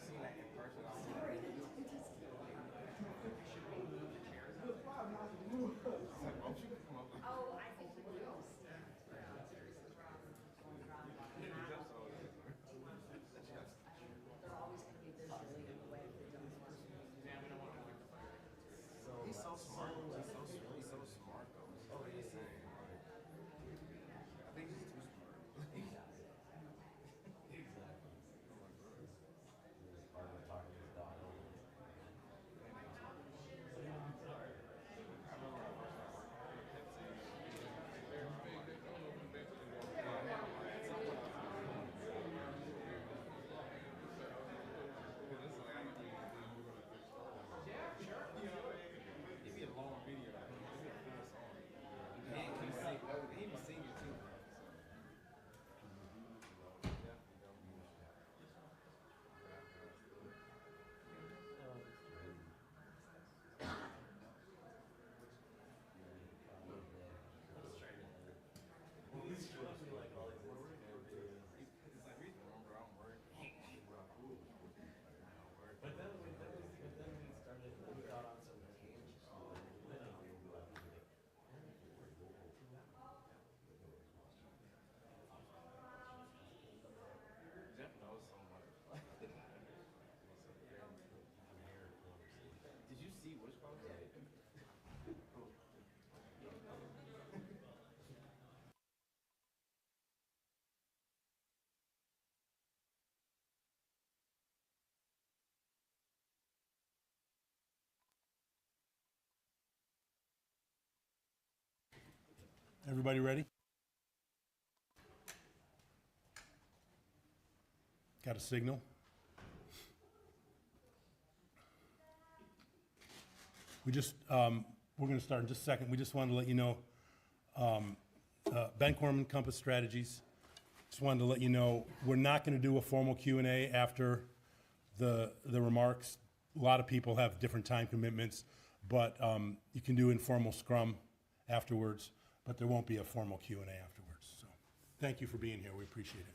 seen that in person. Oh, I think we will. They're always going to be visually in the way of the demos. He's so smart. He's so smart though. It's just insane. I think he's too smart. It'd be a long video. It'd be a full song. And he sing. He be singing too, bro. Definitely don't be. It's like we remember I'm working. Jeff knows so much. Did you see which post? Everybody ready? Got a signal? We're going to start in just a second. We just wanted to let you know, Bencorm Compass Strategies. Just wanted to let you know, we're not going to do a formal Q&A after the remarks. A lot of people have different time commitments, but you can do informal scrum afterwards, but there won't be a formal Q&A afterwards. So thank you for being here. We appreciate it.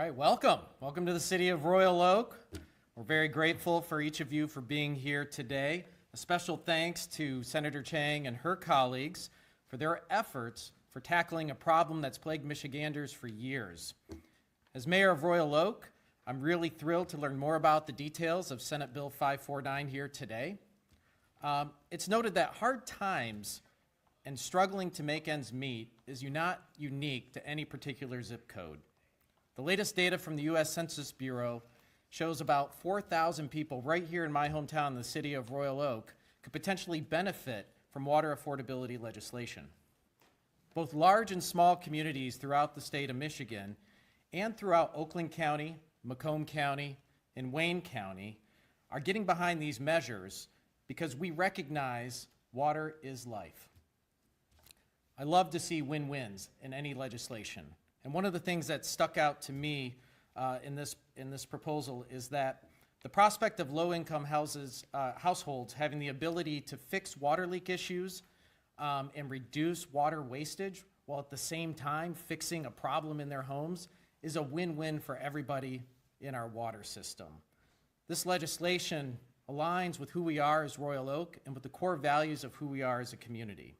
right, welcome. Welcome to the city of Royal Oak. We're very grateful for each of you for being here today. A special thanks to Senator Chang and her colleagues for their efforts for tackling a problem that's plagued Michiganders for years. As mayor of Royal Oak, I'm really thrilled to learn more about the details of Senate Bill 549 here today. It's noted that hard times and struggling to make ends meet is not unique to any particular zip code. The latest data from the U.S. Census Bureau shows about 4,000 people right here in my hometown, the city of Royal Oak, could potentially benefit from water affordability legislation. Both large and small communities throughout the state of Michigan and throughout Oakland County, Macomb County, and Wayne County are getting behind these measures because we recognize water is life. I love to see win-wins in any legislation. And one of the things that stuck out to me in this proposal is that the prospect of low-income households having the ability to fix water leak issues and reduce water wastage while at the same time fixing a problem in their homes is a win-win for everybody in our water system. This legislation aligns with who we are as Royal Oak and with the core values of who we are as a community.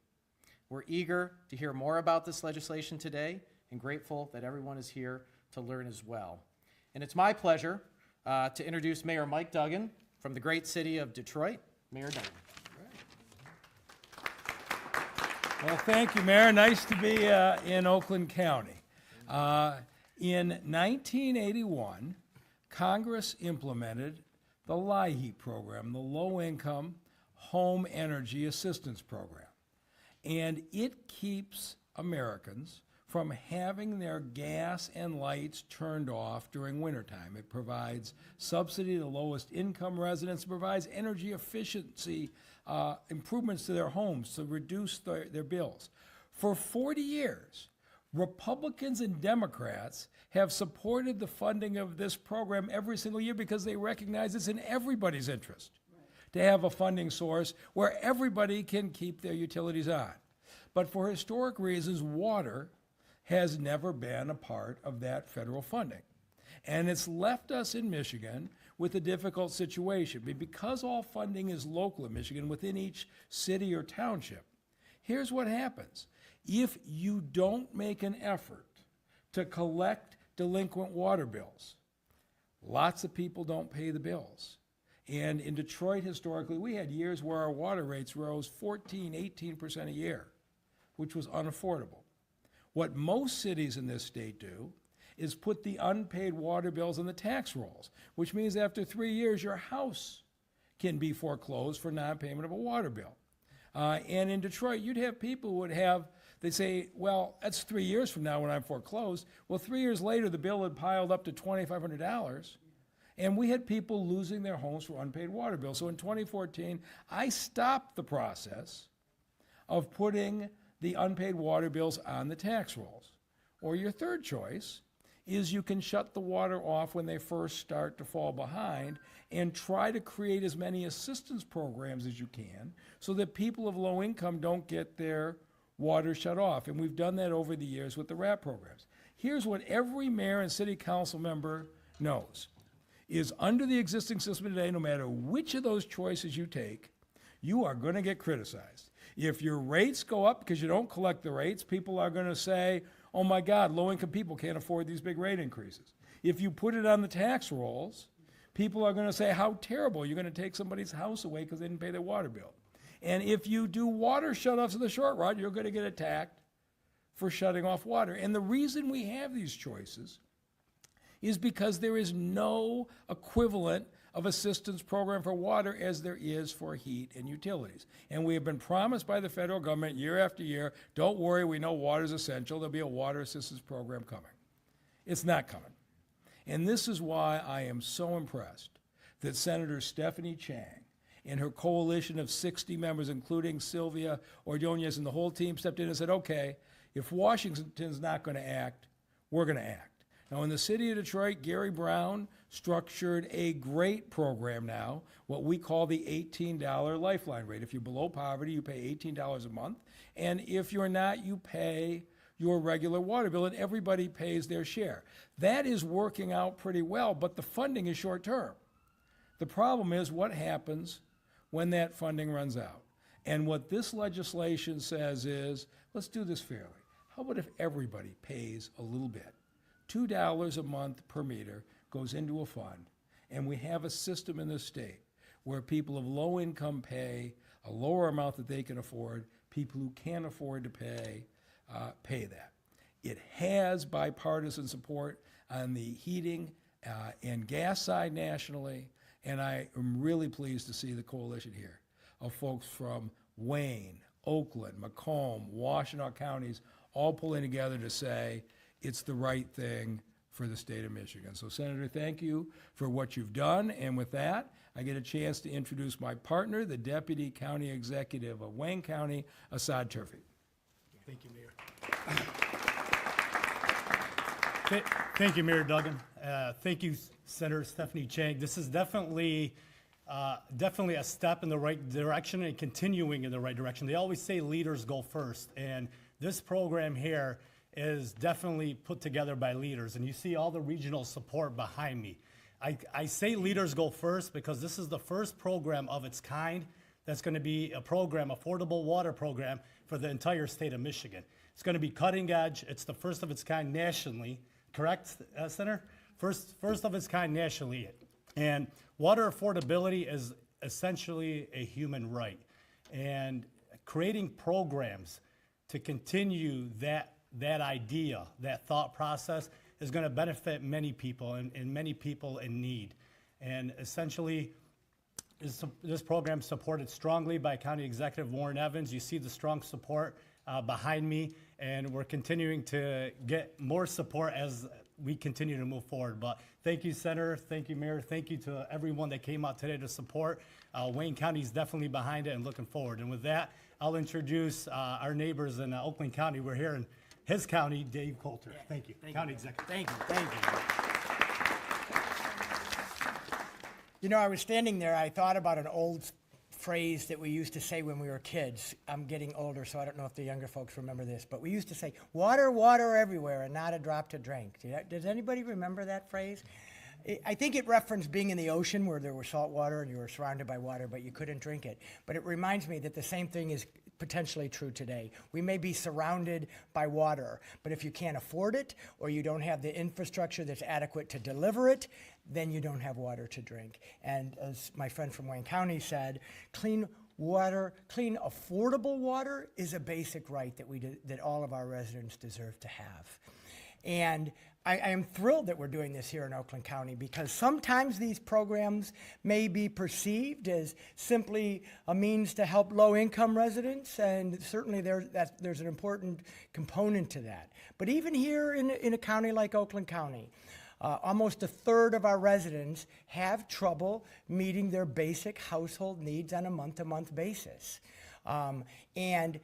We're eager to hear more about this legislation today and grateful that everyone is here to learn as well. And it's my pleasure to introduce Mayor Mike Duggan from the great city of Detroit. Mayor Duggan. Well, thank you, Mayor. Nice to be in Oakland County. In 1981, Congress implemented the LIHEAP program, the Low Income Home Energy Assistance Program. And it keeps Americans from having their gas and lights turned off during wintertime. It provides subsidy to lowest income residents, it provides energy efficiency improvements to their homes to reduce their bills. For 40 years, Republicans and Democrats have supported the funding of this program every single year because they recognize it's in everybody's interest to have a funding source where everybody can keep their utilities on. But for historic reasons, water has never been a part of that federal funding. And it's left us in Michigan with a difficult situation. Because all funding is local in Michigan within each city or township, here's what happens. If you don't make an effort to collect delinquent water bills, lots of people don't pay the bills. And in Detroit, historically, we had years where our water rates rose 14, 18% a year, which was unaffordable. What most cities in this state do is put the unpaid water bills on the tax rolls, which means after 3 years, your house can be foreclosed for non-payment of a water bill. And in Detroit, you'd have people who would have, they say, well, that's 3 years from now when I'm foreclosed. Well, 3 years later, the bill had piled up to $2,500. And we had people losing their homes for unpaid water bills. So in 2014, I stopped the process of putting the unpaid water bills on the tax rolls. Or your third choice is you can shut the water off when they first start to fall behind and try to create as many assistance programs as you can so that people of low income don't get their water shut off. And we've done that over the years with the RAP programs. Here's what every mayor and city council member knows. Is under the existing system today, no matter which of those choices you take, you are going to get criticized. If your rates go up because you don't collect the rates, people are going to say, oh my God, low-income people can't afford these big rate increases. If you put it on the tax rolls, people are going to say how terrible, you're going to take somebody's house away because they didn't pay their water bill. And if you do water shutoffs in the short run, you're going to get attacked for shutting off water. And the reason we have these choices is because there is no equivalent of assistance program for water as there is for heat and utilities. And we have been promised by the federal government year after year, don't worry, we know water is essential, there'll be a water assistance program coming. It's not coming. And this is why I am so impressed that Senator Stephanie Chang and her coalition of 60 members, including Sylvia Ordonez and the whole team, stepped in and said, okay, if Washington's not going to act, we're going to act. Now, in the city of Detroit, Gary Brown structured a great program now, what we call the $18 lifeline rate. If you're below poverty, you pay $18 a month. And if you're not, you pay your regular water bill, and everybody pays their share. That is working out pretty well, but the funding is short term. The problem is what happens when that funding runs out. And what this legislation says is, let's do this fairly. How about if everybody pays a little bit? $2 a month per meter goes into a fund, and we have a system in this state where people of low income pay a lower amount that they can afford. People who can't afford to pay that. It has bipartisan support on the heating and gas side nationally, and I am really pleased to see the coalition here of folks from Wayne, Oakland, Macomb, Washtenaw counties all pulling together to say it's the right thing for the state of Michigan. So, Senator, thank you for what you've done. And with that, I get a chance to introduce my partner, the Deputy County Executive of Wayne County, Assad Turfi. Thank you, Mayor. Thank you, Mayor Duggan. Thank you, Senator Stephanie Chang. This is definitely a step in the right direction and continuing in the right direction. They always say leaders go first, and this program here is definitely put together by leaders, and you see all the regional support behind me. I say leaders go first because this is the first program of its kind that's going to be a program, affordable water program for the entire state of Michigan. It's going to be cutting edge. It's the first of its kind nationally, correct, Senator? First of its kind nationally. And water affordability is essentially a human right. And creating programs to continue that idea, that thought process, is going to benefit many people and many people in need. And essentially, this program is supported strongly by County Executive Warren Evans. You see the strong support behind me, and we're continuing to get more support as we continue to move forward. But thank you, Senator. Thank you, Mayor. Thank you to everyone that came out today to support. Wayne County is definitely behind it and looking forward. And with that, I'll introduce our neighbors in Oakland County. We're here in his county, Dave Coulter. Thank you. County Executive. Thank you. You know, I was standing there, I thought about an old phrase that we used to say when we were kids. I'm getting older, so I don't know if the younger folks remember this, but we used to say, water, water everywhere, and not a drop to drink. Does anybody remember that phrase? I think it referenced being in the ocean where there was salt water and you were surrounded by water, but you couldn't drink it. But it reminds me that the same thing is potentially true today. We may be surrounded by water, but if you can't afford it or you don't have the infrastructure that's adequate to deliver it, then you don't have water to drink. And as my friend from Wayne County said, clean water, clean affordable water is a basic right that all of our residents deserve to have. And I am thrilled that we're doing this here in Oakland County because sometimes these programs may be perceived as simply a means to help low-income residents, and certainly there's an important component to that. But even here in a county like Oakland County, almost a third of our residents have trouble meeting their basic household needs on a month-to-month basis. And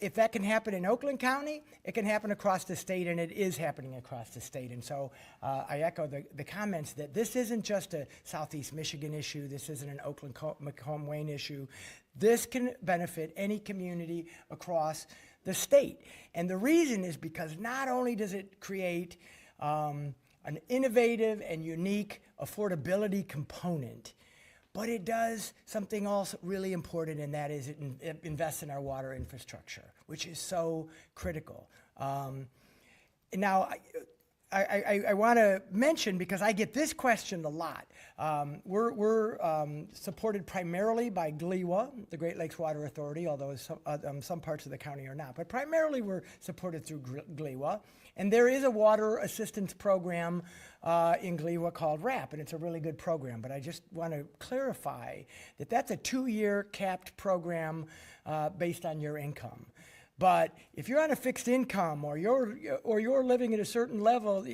if that can happen in Oakland County, it can happen across the state, and it is happening across the state. And so I echo the comments that this isn't just a Southeast Michigan issue. This isn't an Oakland, Macomb, Wayne issue. This can benefit any community across the state. And the reason is because not only does it create an innovative and unique affordability component, but it does something else really important, and that is it invests in our water infrastructure, which is so critical. Now, I want to mention, because I get this question a lot, we're supported primarily by GLEWA, the Great Lakes Water Authority, although some parts of the county are not. But primarily we're supported through GLEWA. And there is a water assistance program in GLEWA called RAP, and it's a really good program. But I just want to clarify that that's a 2-year capped program based on your income. But if you're on a fixed income or you're living at a certain level,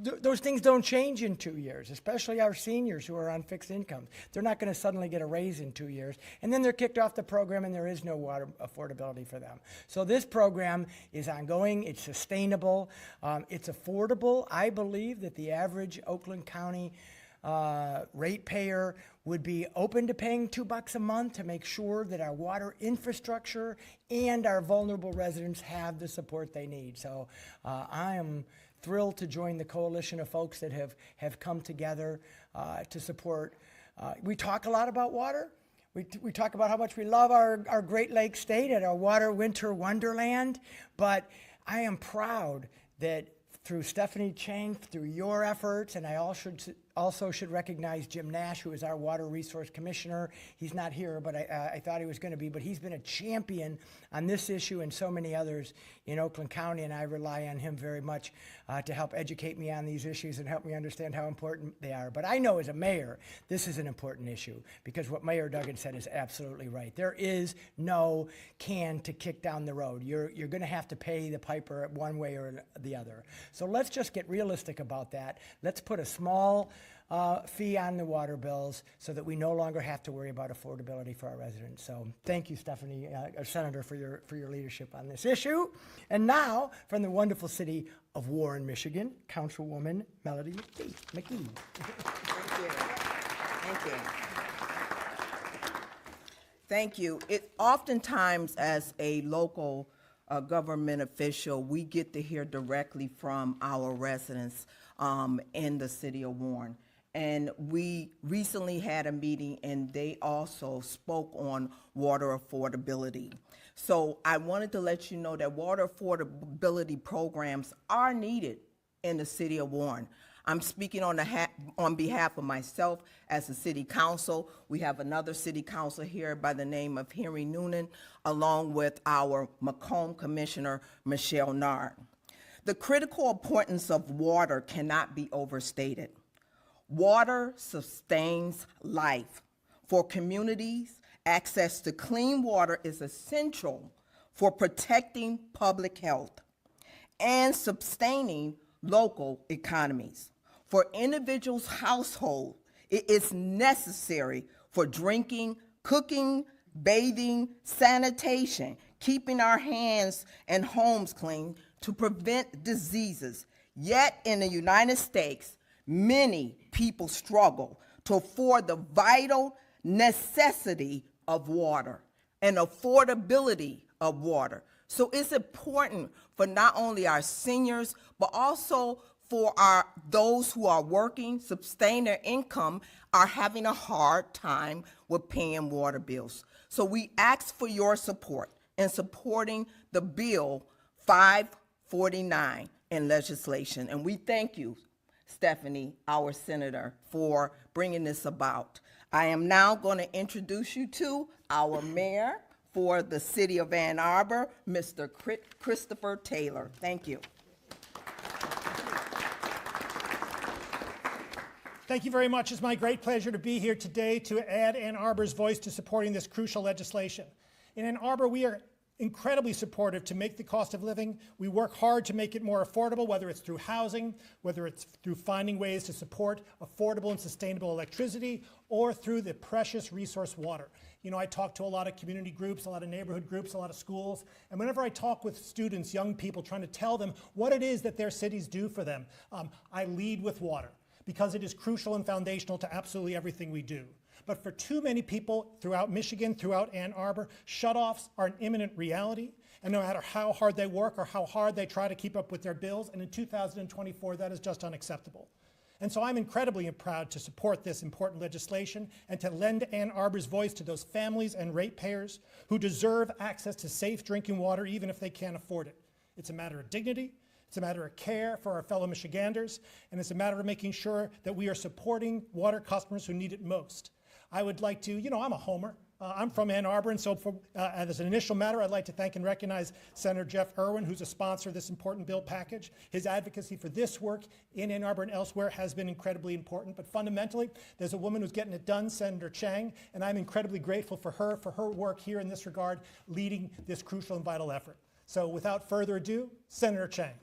those things don't change in 2 years, especially our seniors who are on fixed incomes. They're not going to suddenly get a raise in 2 years, and then they're kicked off the program and there is no water affordability for them. So this program is ongoing, it's sustainable, it's affordable. I believe that the average Oakland County ratepayer would be open to paying $2 a month to make sure that our water infrastructure and our vulnerable residents have the support they need. So I am thrilled to join the coalition of folks that have come together to support. We talk a lot about water. We talk about how much we love our Great Lakes state and our water winter wonderland, but I am proud that through Stephanie Chang, through your efforts, and I also should recognize Jim Nash, who is our Water Resource Commissioner. He's not here, but I thought he was going to be, but he's been a champion on this issue and so many others in Oakland County, and I rely on him very much to help educate me on these issues and help me understand how important they are. But I know as a mayor, this is an important issue, because what Mayor Duggan said is absolutely right. There is no can to kick down the road. You're going to have to pay the piper one way or the other. So let's just get realistic about that. Let's put a small fee on the water bills so that we no longer have to worry about affordability for our residents. So thank you, Stephanie, Senator, for your leadership on this issue. And now, from the wonderful city of Warren, Michigan, Councilwoman Melody McGee. Thank you. Thank you. Thank you. Oftentimes, as a local government official, we get to hear directly from our residents in the city of Warren. And we recently had a meeting, and they also spoke on water affordability. So I wanted to let you know that water affordability programs are needed in the city of Warren. I'm speaking on behalf of myself as a city council. We have another city council here by the name of Henry Noonan, along with our Macomb Commissioner, Michelle Nard. The critical importance of water cannot be overstated. Water sustains life. For communities, access to clean water is essential for protecting public health and sustaining local economies. For individuals' household, it is necessary for drinking, cooking, bathing, sanitation, keeping our hands and homes clean to prevent diseases. Yet in the United States, many people struggle to afford the vital necessity of water and affordability of water. So it's important for not only our seniors, but also for those who are working, sustain their income, are having a hard time with paying water bills. So we ask for your support in supporting the Bill 549 in legislation. And we thank you, Stephanie, our senator, for bringing this about. I am now going to introduce you to our mayor for the city of Ann Arbor, Mr. Christopher Taylor. Thank you. Thank you very much. It's my great pleasure to be here today to add Ann Arbor's voice to supporting this crucial legislation. In Ann Arbor, we are incredibly supportive to make the cost of living. We work hard to make it more affordable, whether it's through housing, whether it's through finding ways to support affordable and sustainable electricity, or through the precious resource water. You know, I talk to a lot of community groups, a lot of neighborhood groups, a lot of schools, and whenever I talk with students, young people, trying to tell them what it is that their cities do for them, I lead with water, because it is crucial and foundational to absolutely everything we do. But for too many people throughout Michigan, throughout Ann Arbor, shutoffs are an imminent reality. And no matter how hard they work or how hard they try to keep up with their bills, and in 2024, that is just unacceptable. And so I'm incredibly proud to support this important legislation and to lend Ann Arbor's voice to those families and ratepayers who deserve access to safe drinking water even if they can't afford it. It's a matter of dignity. It's a matter of care for our fellow Michiganders, and it's a matter of making sure that we are supporting water customers who need it most. I would like to, you know, I'm a homer. I'm from Ann Arbor, and so as an initial matter, I'd like to thank and recognize Senator Jeff Irwin, who's a sponsor of this important bill package. His advocacy for this work in Ann Arbor and elsewhere has been incredibly important, but fundamentally, there's a woman who's getting it done, Senator Chang, and I'm incredibly grateful for her work here in this regard, leading this crucial and vital effort. So without further ado, Senator Chang.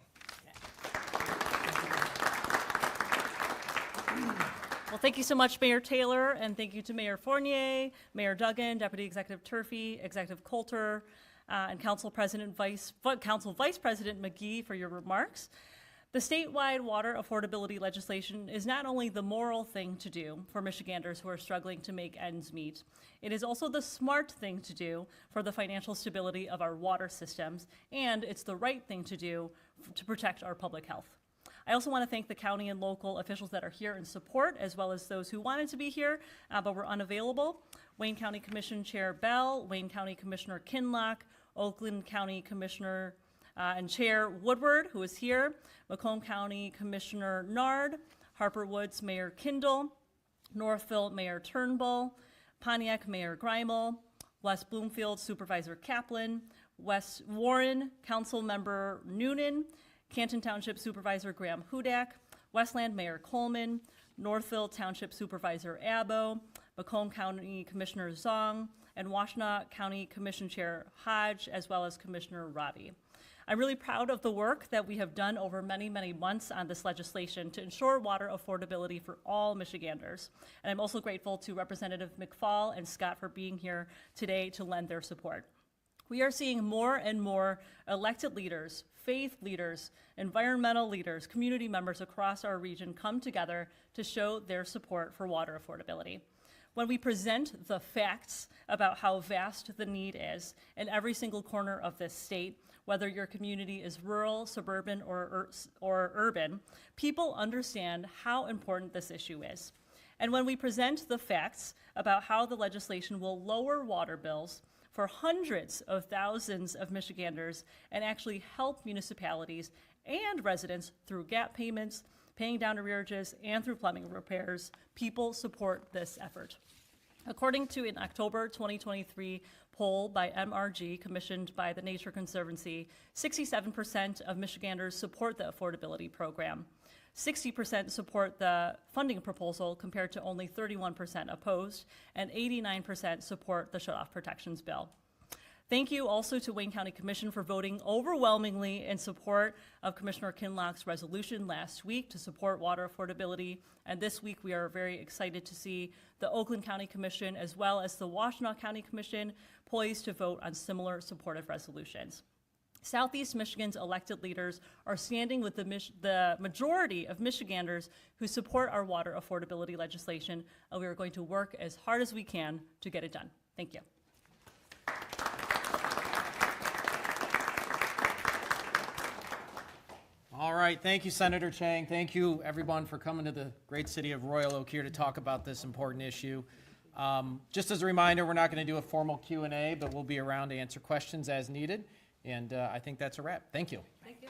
Well, thank you so much, Mayor Taylor, and thank you to Mayor Fournier, Mayor Duggan, Deputy Executive Turfey, Executive Coulter, and Council Vice President McGee for your remarks. The statewide water affordability legislation is not only the moral thing to do for Michiganders who are struggling to make ends meet, it is also the smart thing to do for the financial stability of our water systems, and it's the right thing to do to protect our public health. I also want to thank the county and local officials that are here in support, as well as those who wanted to be here but were unavailable. Wayne County Commission Chair Bell, Wayne County Commissioner Kinlock, Oakland County Commissioner and Chair Woodward, who is here, Macomb County Commissioner Nard, Harper Woods Mayor Kindle, Northville Mayor Turnbull, Pontiac Mayor Greimel, West Bloomfield Supervisor Kaplan, West Warren Council Member Noonan, Canton Township Supervisor Graham Hudak, Westland Mayor Coleman, Northville Township Supervisor Abbo, Macomb County Commissioner Zong, and Washtenaw County Commission Chair Hodge, as well as Commissioner Ravi. I'm really proud of the work that we have done over many, many months on this legislation to ensure water affordability for all Michiganders. And I'm also grateful to Representative McFall and Scott for being here today to lend their support. We are seeing more and more elected leaders, faith leaders, environmental leaders, community members across our region come together to show their support for water affordability. When we present the facts about how vast the need is in every single corner of this state, whether your community is rural, suburban, or urban, people understand how important this issue is. And when we present the facts about how the legislation will lower water bills for hundreds of thousands of Michiganders and actually help municipalities and residents through gap payments, paying down arrearages, and through plumbing repairs, people support this effort. According to an October 2023 poll by MRG commissioned by the Nature Conservancy, 67% of Michiganders support the affordability program. 60% support the funding proposal compared to only 31% opposed, and 89% support the Shutoff Protections bill. Thank you also to Wayne County Commission for voting overwhelmingly in support of Commissioner Kinlock's resolution last week to support water affordability. And this week we are very excited to see the Oakland County Commission as well as the Washtenaw County Commission poised to vote on similar supportive resolutions. Southeast Michigan's elected leaders are standing with the majority of Michiganders who support our water affordability legislation, and we are going to work as hard as we can to get it done. Thank you. All right, thank you, Senator Chang. Thank you, everyone, for coming to the great city of Royal Oak here to talk about this important issue. Just as a reminder, we're not going to do a formal Q&A, but we'll be around to answer questions as needed. And I think that's a wrap. Thank you. Thank you.